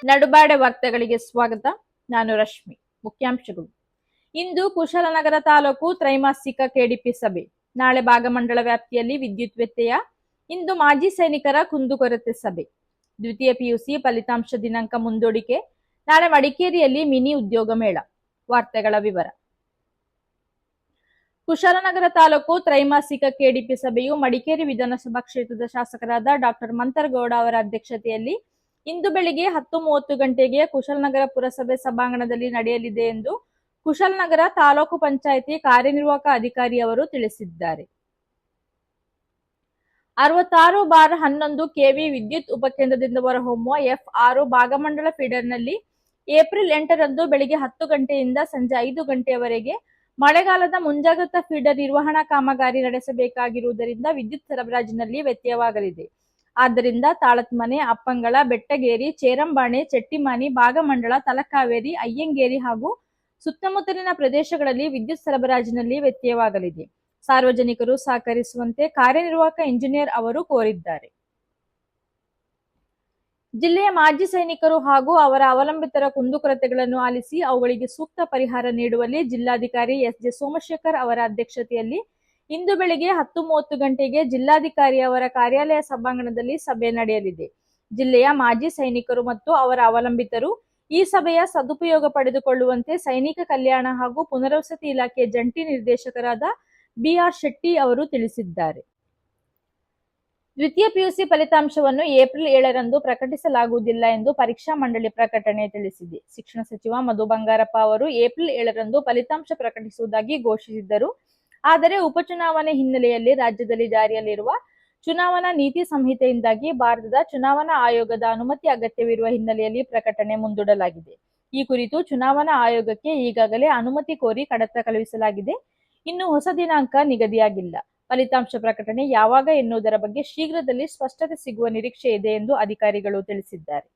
ನಡುಬಾಡೆ ವಾರ್ತೆಗಳಿಗೆ ಸ್ವಾಗತ. ನಾನು ರಶ್ಮಿ. ಮುಖ್ಯಾಂಶಗಳು. ಇಂದು ಕುಶಾಲನಗರ ತಾಲೂಕು ತ್ರೈಮಾಸಿಕ ಕೆಡಿಪಿ ಸಭೆ. ನಾಳೆ ಭಾಗಮಂಡಲ ವ್ಯಾಪ್ತಿಯಲ್ಲಿ ವಿದ್ಯುತ್ ವ್ಯತ್ಯಯ. ಇಂದು ಮಾಜಿ ಸೈನಿಕರ ಕುಂದುಕೊರತೆ ಸಭೆ. ದ್ವಿತೀಯ ಪಿಯುಸಿ ಫಲಿತಾಂಶ ದಿನಾಂಕ ಮುಂದೂಡಿಕೆ. ನಾಳೆ ಮಡಿಕೇರಿಯಲ್ಲಿ ಮಿನಿ ಉದ್ಯೋಗ ಮೇಳ. ವಾರ್ತೆಗಳ ವಿವರ. ಕುಶಾಲನಗರ ತಾಲೂಕು ತ್ರೈಮಾಸಿಕ ಕೆಡಿಪಿ ಸಭೆಯು ಮಡಿಕೇರಿ ವಿಧಾನಸಭಾ ಕ್ಷೇತ್ರದ ಶಾಸಕರಾದ ಡಾಕ್ಟರ್ ಮಂತರಗೌಡ ಅವರ ಅಧ್ಯಕ್ಷತೆಯಲ್ಲಿ ಇಂದು ಬೆಳಿಗ್ಗೆ 10:30 ಗಂಟೆಗೆ ಕುಶಾಲನಗರ ಪುರಸಭೆ ಸಭಾಂಗಣದಲ್ಲಿ ನಡೆಯಲಿದೆ ಎಂದು ಕುಶಾಲನಗರ ತಾಲೂಕು ಪಂಚಾಯಿತಿ ಕಾರ್ಯನಿರ್ವಾಹಕ ಅಧಿಕಾರಿ ಅವರು ತಿಳಿಸಿದ್ದಾರೆ. 66/11 ಕೆವಿ ವಿದ್ಯುತ್ ಉಪಕೇಂದ್ರದಿಂದ ಹೊರಹೊಮ್ಮುವ F6 ಭಾಗಮಂಡಲ ಫೀಡರ್ನಲ್ಲಿ ಏಪ್ರಿಲ್ 8ರಂದು ಬೆಳಿಗ್ಗೆ 10 ಗಂಟೆಯಿಂದ ಸಂಜೆ 5 ಗಂಟೆಯವರೆಗೆ ಮಳೆಗಾಲದ ಮುಂಜಾಗ್ರತಾ ಫೀಡರ್ ನಿರ್ವಹಣಾ ಕಾಮಗಾರಿ ನಡೆಸಬೇಕಾಗಿರುವುದರಿಂದ ವಿದ್ಯುತ್ ಸರಬರಾಜಿನಲ್ಲಿ ವ್ಯತ್ಯಯವಾಗಲಿದೆ. ಆದ್ದರಿಂದ ತಾಳತ್ಮನೆ, ಅಪ್ಪಂಗಳ, ಬೆಟ್ಟಗೇರಿ, ಚೇರಂಬಾಣೆ, ಚೆಟ್ಟಿಮಾನಿ, ಭಾಗಮಂಡಲ, ತಲಕಾವೇರಿ, ಅಯ್ಯಂಗೇರಿ ಹಾಗೂ ಸುತ್ತಮುತ್ತಲಿನ ಪ್ರದೇಶಗಳಲ್ಲಿ ವಿದ್ಯುತ್ ಸರಬರಾಜಿನಲ್ಲಿ ವ್ಯತ್ಯಯವಾಗಲಿದೆ. ಸಾರ್ವಜನಿಕರು ಸಹಕರಿಸುವಂತೆ ಕಾರ್ಯನಿರ್ವಾಹಕ ಇಂಜಿನಿಯರ್ ಅವರು ಕೋರಿದ್ದಾರೆ. ಜಿಲ್ಲೆಯ ಮಾಜಿ ಸೈನಿಕರು ಹಾಗೂ ಅವರ ಅವಲಂಬಿತರ ಕುಂದುಕೊರತೆಗಳನ್ನು ಆಲಿಸಿ ಅವುಗಳಿಗೆ ಸೂಕ್ತ ಪರಿಹಾರ ನೀಡುವಲ್ಲಿ ಜಿಲ್ಲಾಧಿಕಾರಿ ಎಸ್.ಜೆ. ಸೋಮಶೇಖರ್ ಅವರ ಅಧ್ಯಕ್ಷತೆಯಲ್ಲಿ ಇಂದು ಬೆಳಿಗ್ಗೆ 10:30 ಗಂಟೆಗೆ ಜಿಲ್ಲಾಧಿಕಾರಿ ಅವರ ಕಾರ್ಯಾಲಯ ಸಭಾಂಗಣದಲ್ಲಿ ಸಭೆ ನಡೆಯಲಿದೆ. ಜಿಲ್ಲೆಯ ಮಾಜಿ ಸೈನಿಕರು ಮತ್ತು ಅವರ ಅವಲಂಬಿತರು ಈ ಸಭೆಯ ಸದುಪಯೋಗ ಪಡೆದುಕೊಳ್ಳುವಂತೆ ಸೈನಿಕ ಕಲ್ಯಾಣ ಹಾಗೂ ಪುನರ್ವಸತಿ ಇಲಾಖೆ ಜಂಟಿ ನಿರ್ದೇಶಕರಾದ ಬಿ.ಆರ್. ಶೆಟ್ಟಿ ಅವರು ತಿಳಿಸಿದ್ದಾರೆ. ದ್ವಿತೀಯ ಪಿಯುಸಿ ಫಲಿತಾಂಶವನ್ನು ಏಪ್ರಿಲ್ 7ರಂದು ಪ್ರಕಟಿಸಲಾಗುವುದಿಲ್ಲ ಎಂದು ಪರೀಕ್ಷಾ ಮಂಡಳಿ ಪ್ರಕಟಣೆ ತಿಳಿಸಿದೆ. ಶಿಕ್ಷಣ ಸಚಿವ ಮಧು ಬಂಗಾರಪ್ಪ ಅವರು ಏಪ್ರಿಲ್ 7ರಂದು ಫಲಿತಾಂಶ ಪ್ರಕಟಿಸುವುದಾಗಿ ಘೋಷಿಸಿದ್ದರು. ಆದರೆ ಉಪಚುನಾವಣೆ ಹಿನ್ನೆಲೆಯಲ್ಲಿ ರಾಜ್ಯದಲ್ಲಿ ಜಾರಿಯಲ್ಲಿರುವ ಚುನಾವಣಾ ನೀತಿ ಸಂಹಿತೆಯಿಂದಾಗಿ ಭಾರತದ ಚುನಾವಣಾ ಆಯೋಗದ ಅನುಮತಿ ಅಗತ್ಯವಿರುವ ಹಿನ್ನೆಲೆಯಲ್ಲಿ ಪ್ರಕಟಣೆ ಮುಂದೂಡಲಾಗಿದೆ. ಈ ಕುರಿತು ಚುನಾವಣಾ ಆಯೋಗಕ್ಕೆ ಈಗಾಗಲೇ ಅನುಮತಿ ಕೋರಿ ಕಡತ ಕಳುಹಿಸಲಾಗಿದೆ. ಇನ್ನು ಹೊಸ ದಿನಾಂಕ ನಿಗದಿಯಾಗಿಲ್ಲ. ಫಲಿತಾಂಶ ಪ್ರಕಟಣೆ ಯಾವಾಗ ಎನ್ನುವುದರ ಬಗ್ಗೆ ಶೀಘ್ರದಲ್ಲಿ ಸ್ಪಷ್ಟತೆ ಸಿಗುವ ನಿರೀಕ್ಷೆ ಇದೆ ಎಂದು ಅಧಿಕಾರಿಗಳು ತಿಳಿಸಿದ್ದಾರೆ.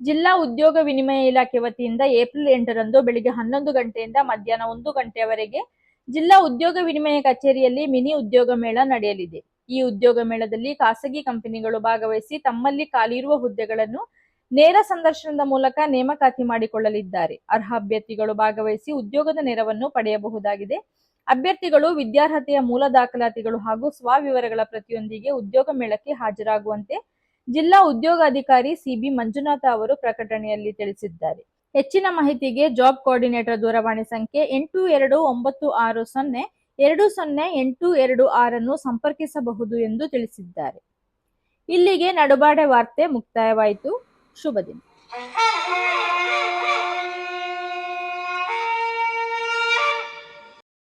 ಜಿಲ್ಲಾ ಉದ್ಯೋಗ ವಿನಿಮಯ ಇಲಾಖೆ ವತಿಯಿಂದ ಏಪ್ರಿಲ್ 8ರಂದು ಬೆಳಿಗ್ಗೆ 11 ಗಂಟೆಯಿಂದ ಮಧ್ಯಾಹ್ನ 1 ಗಂಟೆಯವರೆಗೆ ಜಿಲ್ಲಾ ಉದ್ಯೋಗ ವಿನಿಮಯ ಕಚೇರಿಯಲ್ಲಿ ಮಿನಿ ಉದ್ಯೋಗ ಮೇಳ ನಡೆಯಲಿದೆ. ಈ ಉದ್ಯೋಗ ಮೇಳದಲ್ಲಿ ಖಾಸಗಿ ಕಂಪನಿಗಳು ಭಾಗವಹಿಸಿ ತಮ್ಮಲ್ಲಿ ಖಾಲಿಯಿರುವ ಹುದ್ದೆಗಳನ್ನು ನೇರ ಸಂದರ್ಶನದ ಮೂಲಕ ನೇಮಕಾತಿ ಮಾಡಿಕೊಳ್ಳಲಿದ್ದಾರೆ. ಅರ್ಹ ಅಭ್ಯರ್ಥಿಗಳು ಭಾಗವಹಿಸಿ ಉದ್ಯೋಗದ ನೆರವನ್ನು ಪಡೆಯಬಹುದಾಗಿದೆ. ಅಭ್ಯರ್ಥಿಗಳು ವಿದ್ಯಾರ್ಹತೆಯ ಮೂಲ ದಾಖಲಾತಿಗಳು ಹಾಗೂ ಸ್ವವಿವರಗಳ ಪ್ರತಿಯೊಂದಿಗೆ ಉದ್ಯೋಗ ಮೇಳಕ್ಕೆ ಹಾಜರಾಗುವಂತೆ ಜಿಲ್ಲಾ ಉದ್ಯೋಗಾಧಿಕಾರಿ ಸಿ.ಬಿ. ಮಂಜುನಾಥ ಅವರು ಪ್ರಕಟಣೆಯಲ್ಲಿ ತಿಳಿಸಿದ್ದಾರೆ. ಹೆಚ್ಚಿನ ಮಾಹಿತಿಗೆ ಜಾಬ್ ಕೋಆರ್ಡಿನೇಟರ್ ದೂರವಾಣಿ ಸಂಖ್ಯೆ 8296020826 ಅನ್ನು ಸಂಪರ್ಕಿಸಬಹುದು ಎಂದು ತಿಳಿಸಿದ್ದಾರೆ. ಇಲ್ಲಿಗೆ ನಡುಬಾಡೆ ವಾರ್ತೆ ಮುಕ್ತಾಯವಾಯಿತು. ಶುಭ ದಿನ.